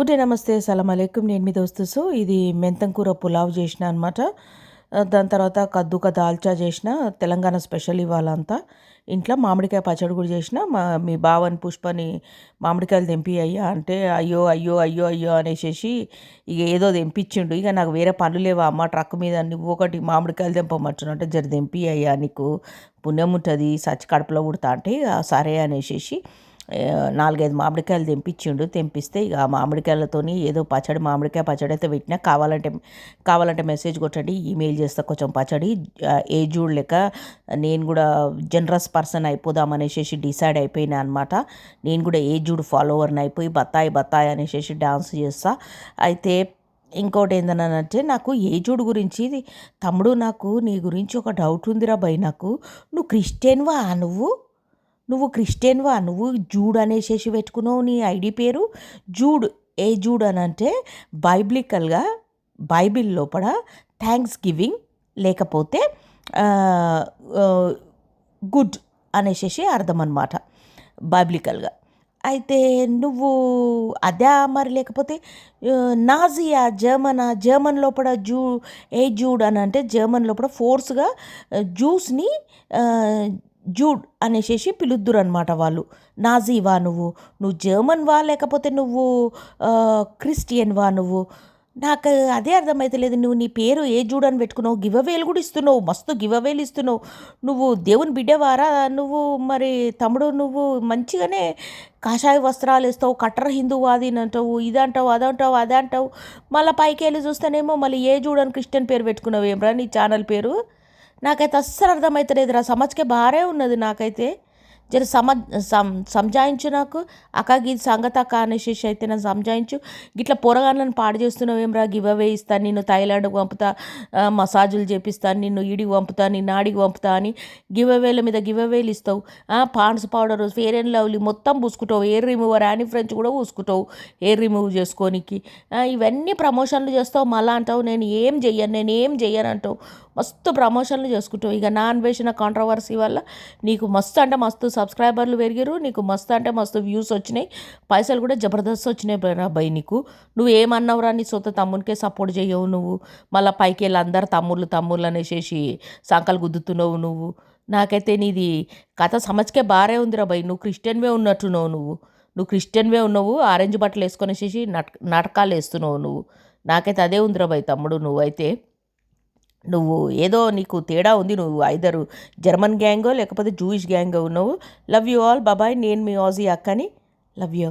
Good day, నమస్తే, సలాం అలైకుం. నేను మీ దోస్తు. ఇది మెంతం కూర పులావ్ చేసిన అనమాట. దాని తర్వాత కద్దుక దాల్చా చేసిన, తెలంగాణ స్పెషల్ ఇవాళంతా. ఇంట్లో మామిడికాయ పచ్చడి కూడా చేసిన. మీ బావని పుష్పని మామిడికాయలు తెంపి అయ్యా అంటే అయ్యో అయ్యో అయ్యో అయ్యో అనేసి ఇక ఏదో తెంపించిండు. ఇక నాకు వేరే పనులు లేవా అమ్మ, ట్రక్ మీద నువ్వు ఒకటి మామిడికాయలు తెంపమచ్చును అంటే జర తెంపి అయ్యా, నీకు పుణ్యం ఉంటుంది సచ్చి కడుపులో పుడతా అంటే సరే అనేసి 4-5 మామిడికాయలు తెంపిస్తే ఇక ఆ మామిడికాయలతోని ఏదో పచ్చడి, మామిడికాయ పచ్చడి అయితే పెట్టినా. కావాలంటే మెసేజ్ కొట్టండి, ఈమెయిల్ చేస్తా కొంచెం పచ్చడి. ఏజూడ్ లెక్క నేను కూడా జనరస్ పర్సన్ అయిపోదామనేసి డిసైడ్ అయిపోయినా అనమాట. నేను కూడా ఏజూడ్ ఫాలోవర్ని అయిపోయి బత్తాయి అనేసి డాన్స్ చేస్తా. అయితే ఇంకోటి ఏందనంటే, నాకు ఏజూడ్ గురించి తమ్ముడు, నాకు నీ గురించి ఒక డౌట్ ఉందిరా భయ్. నువ్వు క్రిస్టియన్వా? నువ్వు క్రిస్టియన్వా? నువ్వు జూడ్ అనేసేసి పెట్టుకున్నావు నీ ఐడి పేరు. జూడ్, ఏ జూడ్ అని అంటే బైబిలికల్గా బైబిల్ లోపల థ్యాంక్స్ గివింగ్ లేకపోతే గుడ్ అనేసేసి అర్థం అన్నమాట బైబిలికల్గా. అయితే నువ్వు అదే మరి, లేకపోతే నాజియా, జర్మన్ లోపల ఏ జూడ్ అని అంటే జర్మన్ లోపల ఫోర్స్గా జ్యూస్ని జూడ్ అనేసి పిలుద్దురు అనమాట వాళ్ళు. నాజీవా నువ్వు జర్మన్వా లేకపోతే నువ్వు క్రిస్టియన్వా? నాకు అదే అర్థమైతలేదు. నువ్వు నీ పేరు ఏ జూడ్ అని పెట్టుకున్నావు, గివవేలు కూడా ఇస్తున్నావు, మస్తు గివవేలు ఇస్తున్నావు. నువ్వు దేవుని బిడ్డవారా నువ్వు? మరి తమ్ముడు, నువ్వు మంచిగానే కాషాయ వస్త్రాలు వేస్తావు, కట్టర్ హిందూవాది అంటావు, ఇదంటావు అదంటావు. మళ్ళీ పైకి వెళ్ళి చూస్తేనేమో మళ్ళీ ఏ జూడ్ అని క్రిస్టియన్ పేరు పెట్టుకున్నావు. ఏమ్రా నీ ఛానల్ పేరు? నాకైతే అస్సలు అర్థమవుతలేదురా. సమజ్కే బారే ఉన్నది. నాకైతే జర సంజాయించు నాకు. అక్క ఇది సంగతి అక్క అనేసి అయితే నన్ను సంజాయించు. గిట్లా పొరగాళ్ళని పాడు చేస్తున్నావు ఏమ్రా? గివ్ అవే ఇస్తాను, నిన్ను థాయిలాండ్కి పంపుతా, మసాజులు చేపిస్తాను, నిన్ను ఈడికి పంపుతా, నిన్ను ఆడికి పంపుతా అని గివ్ అవేల మీద గివ్ అవేలు ఇస్తావు. Pond's powder, Fair and Lovely మొత్తం పూసుకుంటావు. హెయిర్ రిమూవర్, యానీ ఫ్రెంచ్ కూడా పూసుకుంటావు హెయిర్ రిమూవ్ చేసుకోనికి. ఇవన్నీ ప్రమోషన్లు చేస్తావు. మళ్ళా అంటావు నేను ఏం చెయ్యను అంటావు. మస్తు ప్రమోషన్లు చేసుకుంటావు. ఇక నా అన్వేషణ కాంట్రవర్సీ వల్ల నీకు మస్తు అంటే మస్తు సబ్స్క్రైబర్లు పెరిగారు, నీకు మస్తు అంటే మస్తు వ్యూస్ వచ్చినాయి, పైసలు కూడా జబర్దస్త్ వచ్చినాయి రా భయ్. నువ్వు ఏమన్నావురా? నీ సొంత తమ్మునికే సపోర్ట్ చేయవు నువ్వు. మళ్ళీ పైకి వెళ్ళి అందరు తమ్ముళ్ళు అనేసి సంకలు గుద్దుతున్నావు నువ్వు. నాకైతే నీది కథ సమజ్కే బారే ఉందిరా భయ్. నువ్వు క్రిస్టియన్వే ఉన్నట్టున్నావు. నువ్వు క్రిస్టియన్వే ఉన్నావు. ఆరెంజ్ బట్టలు వేసుకొనేసేసి నాటకాలు వేస్తున్నావు నువ్వు. నాకైతే అదే ఉందిరా భయ్ తమ్ముడు. నువ్వు ఏదో నీకు తేడా ఉంది. నువ్వు ఐదరు జర్మన్ గ్యాంగో లేకపోతే జూయిష్ గ్యాంగో ఉన్నావు. లవ్ యూ ఆల్, బాబాయ్. నేను మీ ఆజీ అక్కని. Love you.